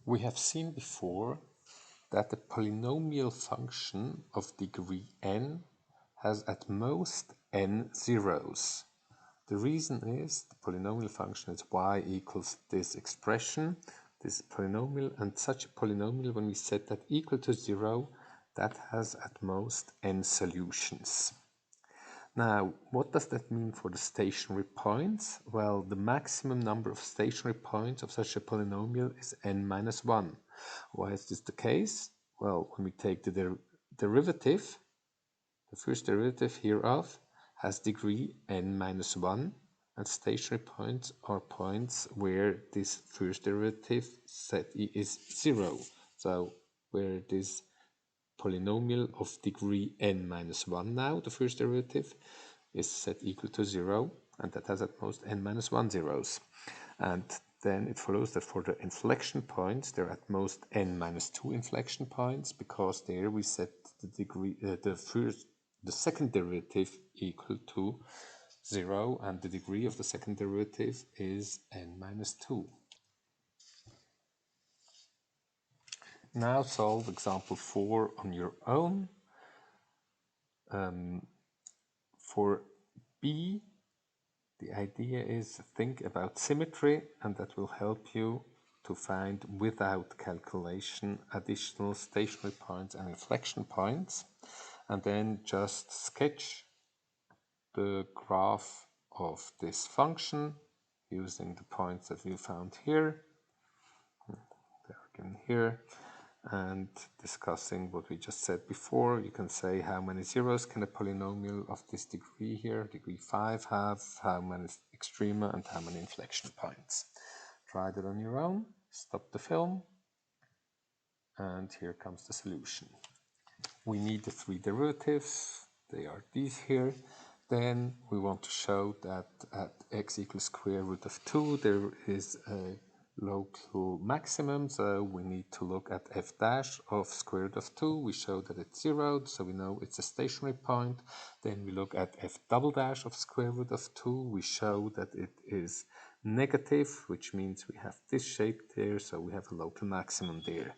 We have seen before that the polynomial function of degree n has at most n zeros. The reason is the polynomial function is y equals this expression, this polynomial, and such a polynomial, when we set that equal to 0, that has at most n solutions. Now, what does that mean for the stationary points? Well, the maximum number of stationary points of such a polynomial is n minus 1. Why is this the case? Well, when we take the derivative, the first derivative hereof has degree n minus 1, and stationary points are points where this first derivative set is 0. So where this polynomial of degree n minus 1 now, the first derivative, is set equal to 0, and that has at most n minus 1 zeros. And then it follows that for the inflection points, there are at most n minus 2 inflection points, because there we set the degree, the second derivative equal to 0, and the degree of the second derivative is n minus 2. Now solve example 4 on your own. For B, the idea is think about symmetry, and that will help you to find, without calculation, additional stationary points and inflection points, and then just sketch the graph of this function using the points that you found here. They're again here. And discussing what we just said before, you can say how many zeros can a polynomial of this degree here, degree 5, have, how many extrema, and how many inflection points. Try that on your own, stop the film, and here comes the solution. We need the three derivatives, they are these here. Then we want to show that at x equals square root of 2 there is a local maximum, so we need to look at f dash of square root of 2. We show that it's 0, so we know it's a stationary point. Then we look at f double dash of square root of 2. We show that it is negative, which means we have this shape there, so we have a local maximum there.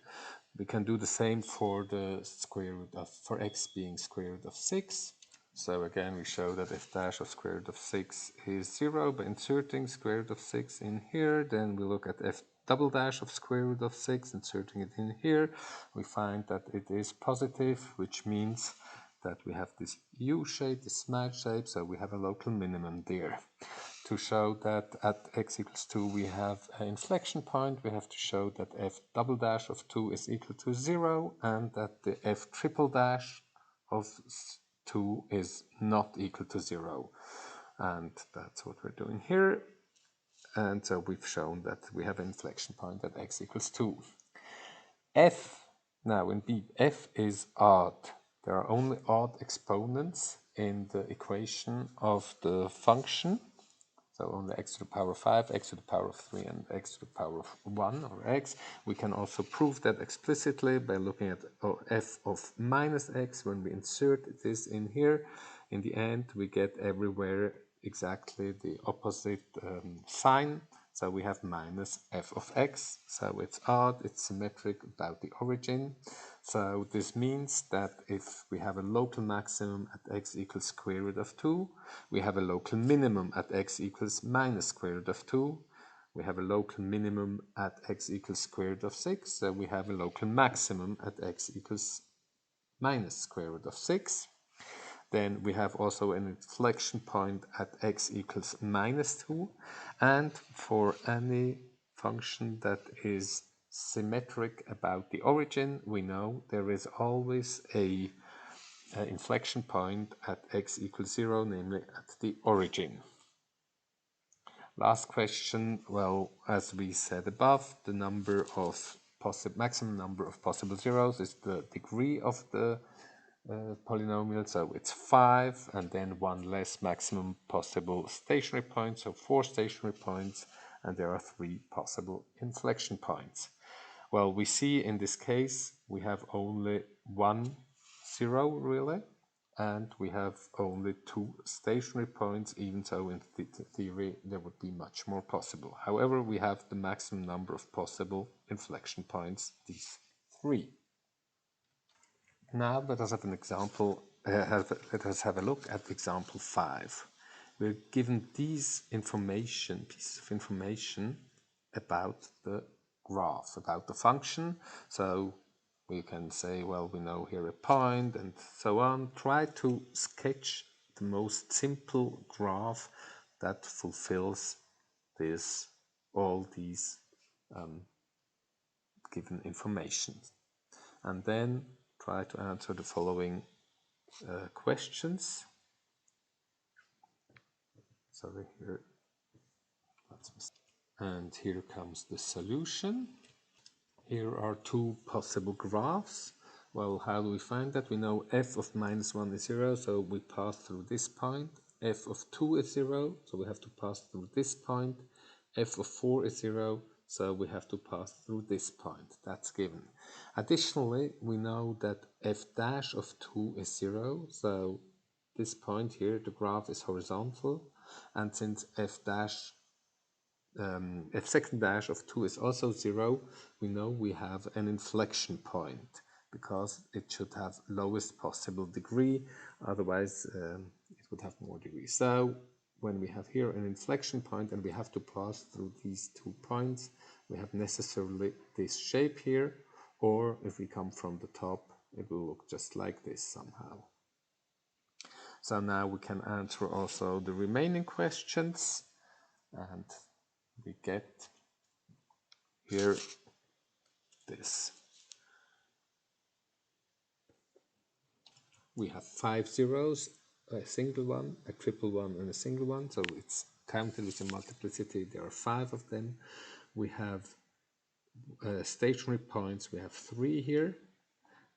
We can do the same for the square root of, for x being square root of 6. So again, we show that f dash of square root of 6 is 0 by inserting square root of 6 in here. Then we look at f double dash of square root of 6, inserting it in here. We find that it is positive, which means that we have this U shape, this smile shape, so we have a local minimum there. To show that at x equals 2 we have an inflection point, we have to show that f double dash of 2 is equal to 0, and that the f triple dash of 2 is not equal to 0. And that's what we're doing here. And so we've shown that we have an inflection point at x equals 2. F, now in B, f is odd. There are only odd exponents in the equation of the function. So only x to the power of 5, x to the power of 3, and x to the power of 1, or x. We can also prove that explicitly by looking at f of minus x. When we insert this in here, in the end we get everywhere exactly the opposite sign. So we have minus f of x, so it's odd, it's symmetric about the origin. So this means that if we have a local maximum at x equals square root of 2, we have a local minimum at x equals minus square root of 2, we have a local minimum at x equals square root of 6, so we have a local maximum at x equals minus square root of 6. Then we have also an inflection point at x equals minus 2, and for any function that is symmetric about the origin, we know there is always a inflection point at x equals 0, namely at the origin. Last question, well, as we said above, the number of maximum number of possible zeros is the degree of the polynomial, so it's 5, and then one less maximum possible stationary point, so 4 stationary points, and there are 3 possible inflection points. Well, we see in this case we have only 1 0 really, and we have only 2 stationary points, even so in theory there would be much more possible. However, we have the maximum number of possible inflection points, these 3. Now let us have an example, let us have a look at example 5. We're given these pieces of information about the graph, about the function. So we can say, well, we know here a point and so on. Try to sketch the most simple graph that fulfills all these given information. And then try to answer the following questions. Sorry, here. And here comes the solution. Here are 2 possible graphs. Well, how do we find that? We know f of -1 is 0, so we pass through this point. F of 2 is 0, so we have to pass through this point. F of 4 is 0, so we have to pass through this point. That's given. Additionally, we know that f dash of 2 is 0, so this point here, the graph is horizontal, and since f second dash of 2 is also 0, we know we have an inflection point because it should have lowest possible degree, otherwise it would have more degrees. So when we have here an inflection point and we have to pass through these 2 points, we have necessarily this shape here, or if we come from the top, it will look just like this somehow. So now we can answer also the remaining questions, and we get here this. We have 5 zeros, a single one, a triple one, and a single one, so it's counted with a multiplicity. There are 5 of them. We have stationary points, we have 3 here,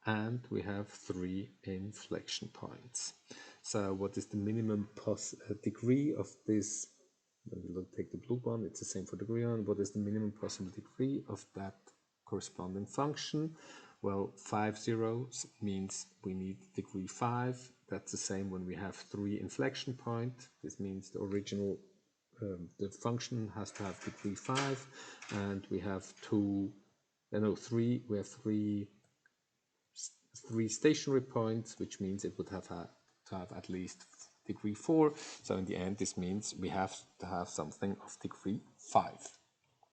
and we have 3 inflection points. So what is the minimum degree of this? We'll take the blue one, it's the same for the green one. What is the minimum possible degree of that corresponding function? Well, 5 zeros means we need degree 5. That's the same when we have 3 inflection points. This means the original, the function has to have degree 5, and we have 3 stationary points, which means it would have to have at least degree 4. So in the end, this means we have to have something of degree 5.